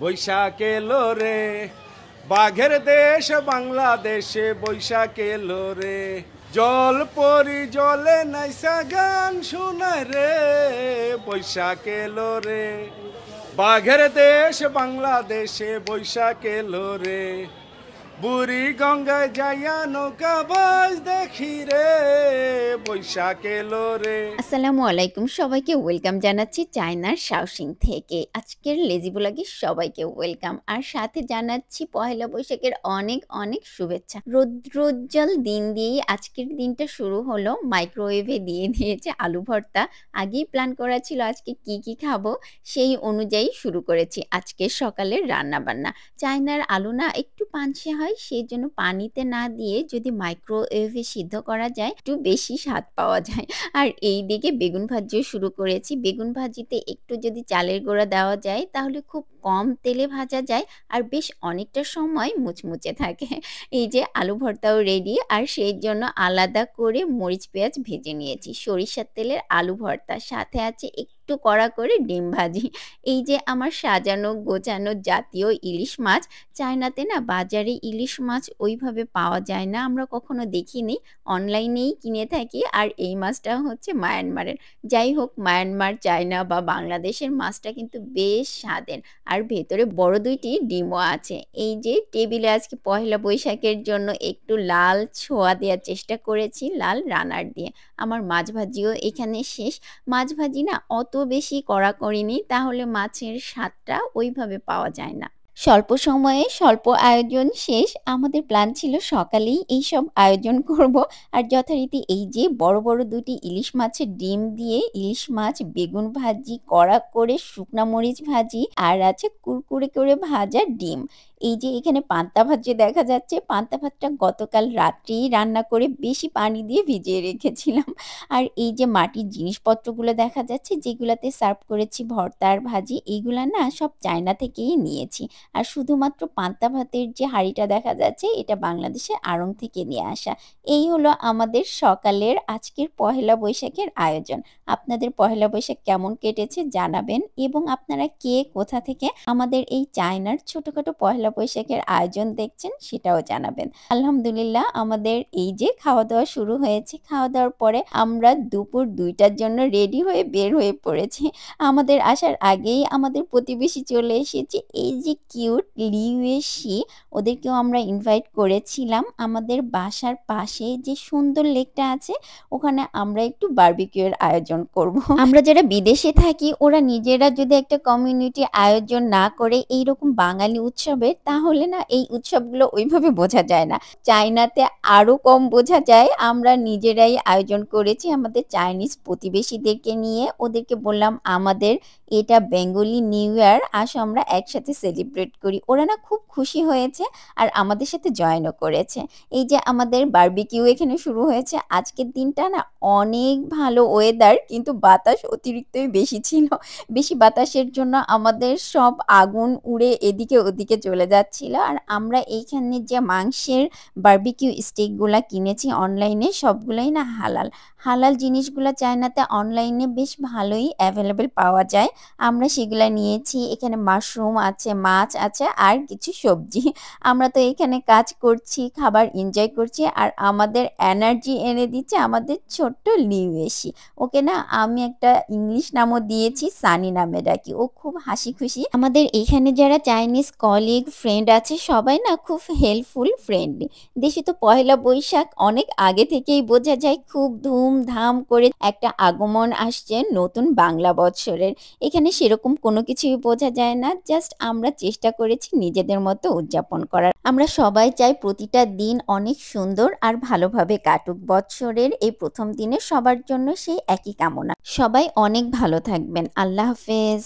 বৈশাখ এলো রে, বাঘের দেশ বাংলাদেশে বৈশাখ এলো রে। জল পরি জলে নাইসা গান শোনায় রে, বৈশাখ এলো রে। বাঘের দেশ বাংলাদেশে বৈশাখ এলো রে। বুড়ি গঙ্গায় যাইয়া নৌকা বাজ দেখি রে, বৈশাখ এলো রে। আসসালামু আলাইকুম, সবাইকে ওয়েলকাম জানাচ্ছি চায়নার শাওশিং থেকে। আজকের লেজি ব্লগে সবাইকে ওয়েলকাম, আর সাথে জানাচ্ছি পহেলা বৈশাখের অনেক অনেক শুভেচ্ছা। রৌদ্রোজ্জ্বল দিন দিয়েই আজকের দিনটা শুরু হলো। মাইক্রোওয়েভে দিয়ে দিয়েছে আলু ভর্তা। আগেই প্ল্যান করা ছিল আজকে কি কি খাবো, সেই অনুযায়ী শুরু করেছি আজকের সকালের রান্না বান্না। চায়নার আলু না একটু পানসে হয়, সেই জন্য পানিতে না দিয়ে যদি মাইক্রোওয়েভে সিদ্ধ করা যায় একটু বেশি স্বাদ পাওয়া যায়। আর এই দিকে বেগুন ভাজিও শুরু করেছি। বেগুন ভাজিতে একটু যদি চালের গুঁড়া দেওয়া যায় তাহলে খুব কম তেলে ভাজা যায় আর বেশ অনেকটা সময় মুচমুচে থাকে। এই যে আলু ভর্তাও রেডি, আর সেই জন্য আলাদা করে মরিচ পেঁয়াজ ভেজে নিয়েছি। সরিষার তেলের আলু ভর্তা, সাথে আছে একটু কড়া করে ডিম ভাজি। এই যে আমার সাজানো গোছানো জাতীয় ইলিশ মাছ। চায়নাতে না বাজারে ইলিশ মাছ ওইভাবে পাওয়া যায় না, আমরা কখনো দেখিনি, অনলাইনেই কিনে থাকি। আর এই মাছটা হচ্ছে মায়ানমারের। যাই হোক, মায়ানমার, চায়না বা বাংলাদেশের মাছটা কিন্তু বেশ স্বাদের, আর ভেতরে বড় দুইটি ডিমও আছে। এই যে টেবিলে আজকে পহেলা বৈশাখের জন্য একটু লাল ছোঁয়া দেওয়ার চেষ্টা করেছি, লাল রানার দিয়ে। আমার মাছ ভাজিও এখানে শেষ। মাছ ভাজি না অত বেশি কড়া করিনি, তাহলে মাছের স্বাদটা ওইভাবে পাওয়া যায় না। স্বল্প সময়ে স্বল্প আয়োজন শেষ। আমাদের প্ল্যান ছিল সকালেই এইসব আয়োজন করব। আর যথারীতি এই যে বড় বড় দুটি ইলিশ মাছের ডিম দিয়ে ইলিশ মাছ, বেগুন ভাজি, কড়া করে শুকনা মরিচ ভাজি, আর আছে কুরকুরে করে ভাজা ডিম। এই যে এখানে পান্তা ভাত যে দেখা যাচ্ছে, পান্তা ভাতটা গতকাল রাত্রেই রান্না করে বেশি পানি দিয়ে ভিজিয়ে রেখেছিলাম। আর এই যে মাটির জিনিসপত্রগুলো দেখা যাচ্ছে যেগুলাতে সার্ভ করেছি ভর্তা আর ভাজি, এইগুলা না সব চায়না থেকেই নিয়েছি। আর শুধুমাত্র পান্তা ভাতের যে হাঁড়িটা দেখা যাচ্ছে এটা বাংলাদেশের আড়ং থেকে নিয়ে আসা। এই হলো আমাদের সকালের আজকের পহেলা বৈশাখের আয়োজন। আপনাদের পহেলা বৈশাখ কেমন কেটেছে জানাবেন, এবং আপনারা কে কোথা থেকে আমাদের এই চায়নার ছোটখাটো পহেলা বৈশাখের আয়োজন দেখছেন সেটাও জানাবেন। আলহামদুলিল্লাহ, আমাদের এই যে খাওয়া দাওয়া শুরু হয়েছে। খাওয়া দাওয়ার পরে আমরা দুপুর 2টার জন্য রেডি হয়ে বের হয়ে পড়েছি। আমাদের আসার আগেই আমাদের প্রতিবেশী চলে এসেছে। এই যে কিউট লিউয়েসি, ওদেরকেও আমরা ইনভাইট করেছিলাম। আমাদের বাসার পাশে যে সুন্দর লেকটা আছে, ওখানে আমরা একটু বারবিকিউ এর আয়োজন করব। আমরা যারা বিদেশে থাকি, ওরা নিজেরা যদি একটা কমিউনিটি আয়োজন না করে এইরকম বাঙালি উৎসবের, তাহলে না এই উৎসবগুলো ওইভাবে বোঝা যায় না। চায়নাতে আরো কম বোঝা যায়। আমরা নিজেরাই আয়োজন করেছি আমাদের চাইনিজ প্রতিবেশীদেরকে নিয়ে। ওদেরকে বললাম আমাদের এটা বেঙ্গলি নিউ ইয়ার, আসো আমরা একসাথে সেলিব্রেট করি। ওরা না খুব খুশি হয়েছে আর আমাদের সাথে জয়েনও করেছে। এই যে আমাদের বারবিকিউ এখানে শুরু হয়েছে। আজকের দিনটা না অনেক ভালো ওয়েদার, কিন্তু বাতাস অতিরিক্তই বেশি ছিল। বেশি বাতাসের জন্য আমাদের সব আগুন উড়ে এদিকে ওদিকে চলে যাচ্ছিল। আর আমরা এইখানে যে মাংসের বারবিকিউ স্টেকগুলা কিনেছি অনলাইনে, সবগুলাই না হালাল। হালাল জিনিসগুলো চায়নাতে অনলাইনে বেশ ভালোই অ্যাভেলেবেল পাওয়া যায়। আমরা সেগুলা নিয়েছি। এখানে মাশরুম আছে, মাছ আছে, আর কিছু সবজি। আমরা তো এখানে কাজ করছি, খাবার এনজয় করছি, আর আমাদের এনার্জি এনে দিচ্ছে আমাদের ছোট্ট লিউয়েসি। ওকে না আমি একটা ইংলিশ নামও দিয়েছি, সানি নামে ডাকি। ও খুব হাসি খুশি। আমাদের এখানে যারা চাইনিজ কলিগ ফ্রেন্ড আছে সবাই না খুব হেল্পফুল, ফ্রেন্ডলি। দেশে তো পহেলা বৈশাখ অনেক আগে থেকেই বোঝা যায়, খুব ধুমধাম করে একটা আগমন আসছে নতুন বাংলা বৎসরের। এখানে সেরকম কোনো কিছুই বোঝা যায় না, জাস্ট আমরা চেষ্টা করেছি নিজেদের মতো উদযাপন করার। আমরা সবাই চাই প্রতিটা দিন অনেক সুন্দর আর ভালোভাবে কাটুক। বৎসরের এই প্রথম দিনে সবার জন্য সেই একই কামনা। সবাই অনেক ভালো থাকবেন। আল্লাহ হাফেজ।